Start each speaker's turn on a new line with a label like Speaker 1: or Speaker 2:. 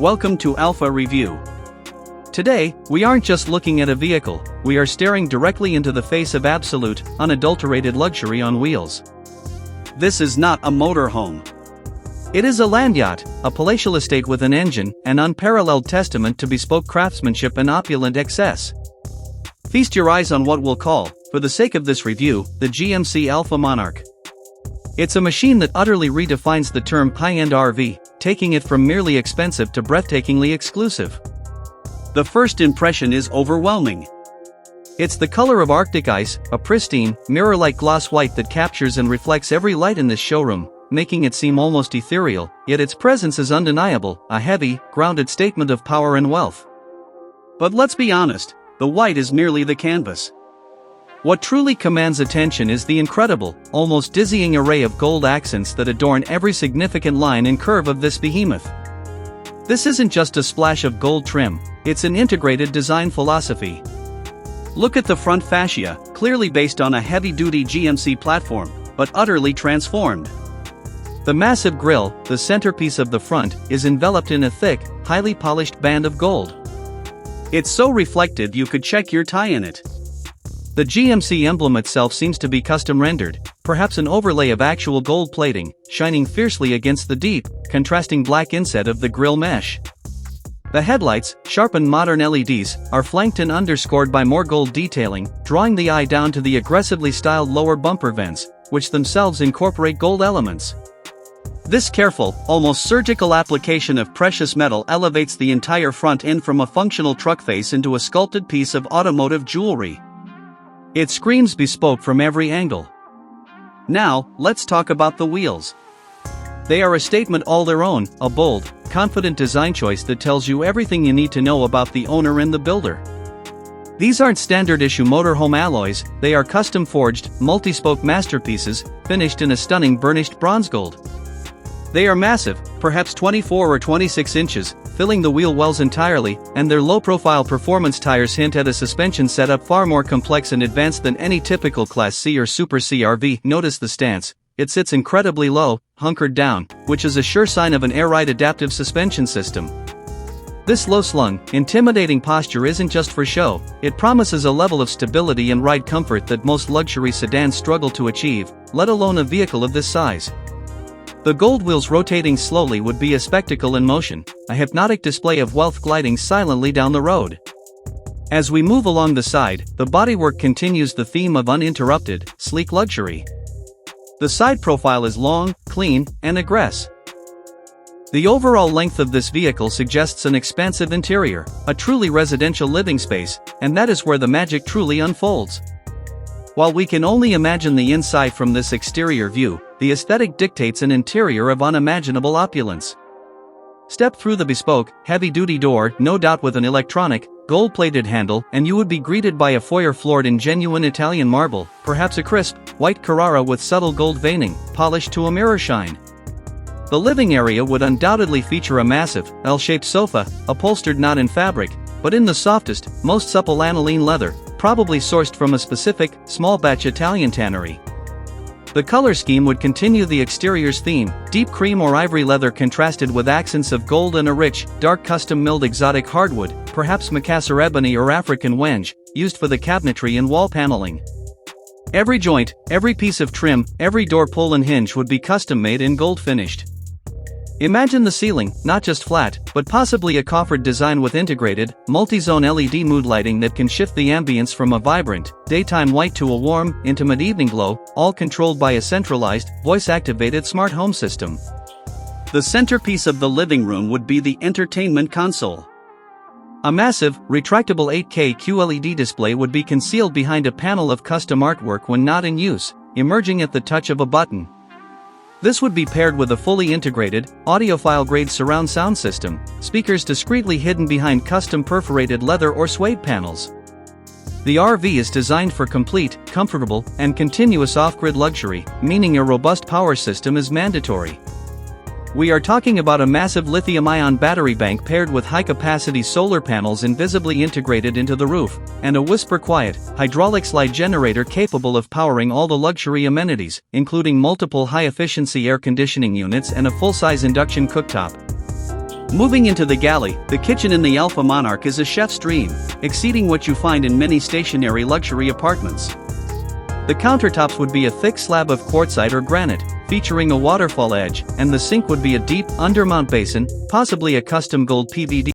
Speaker 1: Welcome to Alpha Review. Today, we aren't just looking at a vehicle, we are staring directly into the face of absolute, unadulterated luxury on wheels. This is not a motorhome. It is a land yacht, a palatial estate with an engine, an unparalleled testament to bespoke craftsmanship and opulent excess. Feast your eyes on what we'll call, for the sake of this review, the GMC Alpha Monarch. It's a machine that utterly redefines the term high-end RV, taking it from merely expensive to breathtakingly exclusive. The first impression is overwhelming. It's the color of Arctic ice, a pristine, mirror-like gloss white that captures and reflects every light in this showroom, making it seem almost ethereal, yet its presence is undeniable, a heavy, grounded statement of power and wealth. But let's be honest, the white is merely the canvas. What truly commands attention is the incredible, almost dizzying array of gold accents that adorn every significant line and curve of this behemoth. This isn't just a splash of gold trim, it's an integrated design philosophy. Look at the front fascia, clearly based on a heavy-duty GMC platform, but utterly transformed. The massive grille, the centerpiece of the front, is enveloped in a thick, highly polished band of gold. It's so reflective you could check your tie in it. The GMC emblem itself seems to be custom rendered, perhaps an overlay of actual gold plating, shining fiercely against the deep, contrasting black inset of the grille mesh. The headlights, sharpened modern LEDs, are flanked and underscored by more gold detailing, drawing the eye down to the aggressively styled lower bumper vents, which themselves incorporate gold elements. This careful, almost surgical application of precious metal elevates the entire front end from a functional truck face into a sculpted piece of automotive jewelry. It screams bespoke from every angle. Now, let's talk about the wheels. They are a statement all their own, a bold, confident design choice that tells you everything you need to know about the owner and the builder. These aren't standard-issue motorhome alloys, they are custom-forged, multi-spoke masterpieces, finished in a stunning burnished bronze gold. They are massive, perhaps 24 or 26 inches, filling the wheel wells entirely, and their low-profile performance tires hint at a suspension setup far more complex and advanced than any typical Class C or Super C RV. Notice the stance. It sits incredibly low, hunkered down, which is a sure sign of an air-ride adaptive suspension system. This low-slung, intimidating posture isn't just for show, it promises a level of stability and ride comfort that most luxury sedans struggle to achieve, let alone a vehicle of this size. The gold wheels rotating slowly would be a spectacle in motion, a hypnotic display of wealth gliding silently down the road. As we move along the side, the bodywork continues the theme of uninterrupted, sleek luxury. The side profile is long, clean, and aggressive. The overall length of this vehicle suggests an expansive interior, a truly residential living space, and that is where the magic truly unfolds. While we can only imagine the inside from this exterior view, the aesthetic dictates an interior of unimaginable opulence. Step through the bespoke, heavy-duty door, no doubt with an electronic, gold-plated handle, and you would be greeted by a foyer floored in genuine Italian marble, perhaps a crisp, white Carrara with subtle gold veining, polished to a mirror shine. The living area would undoubtedly feature a massive, L-shaped sofa, upholstered not in fabric, but in the softest, most supple aniline leather, probably sourced from a specific, small-batch Italian tannery. The color scheme would continue the exterior's theme, deep cream or ivory leather contrasted with accents of gold and a rich, dark custom-milled exotic hardwood, perhaps Macassar ebony or African wenge, used for the cabinetry and wall paneling. Every joint, every piece of trim, every door pull and hinge would be custom-made and gold-finished. Imagine the ceiling, not just flat, but possibly a coffered design with integrated, multi-zone LED mood lighting that can shift the ambience from a vibrant, daytime white to a warm, intimate evening glow, all controlled by a centralized, voice-activated smart home system. The centerpiece of the living room would be the entertainment console. A massive, retractable 8K QLED display would be concealed behind a panel of custom artwork when not in use, emerging at the touch of a button. This would be paired with a fully integrated, audiophile-grade surround sound system, speakers discreetly hidden behind custom perforated leather or suede panels. The RV is designed for complete, comfortable, and continuous off-grid luxury, meaning a robust power system is mandatory. We are talking about a massive lithium-ion battery bank paired with high-capacity solar panels invisibly integrated into the roof, and a whisper-quiet, hydraulic slide generator capable of powering all the luxury amenities, including multiple high-efficiency air conditioning units and a full-size induction cooktop. Moving into the galley, the kitchen in the Alpha Monarch is a chef's dream, exceeding what you find in many stationary luxury apartments. The countertops would be a thick slab of quartzite or granite, featuring a waterfall edge, and the sink would be a deep, undermount basin, possibly a custom gold PVD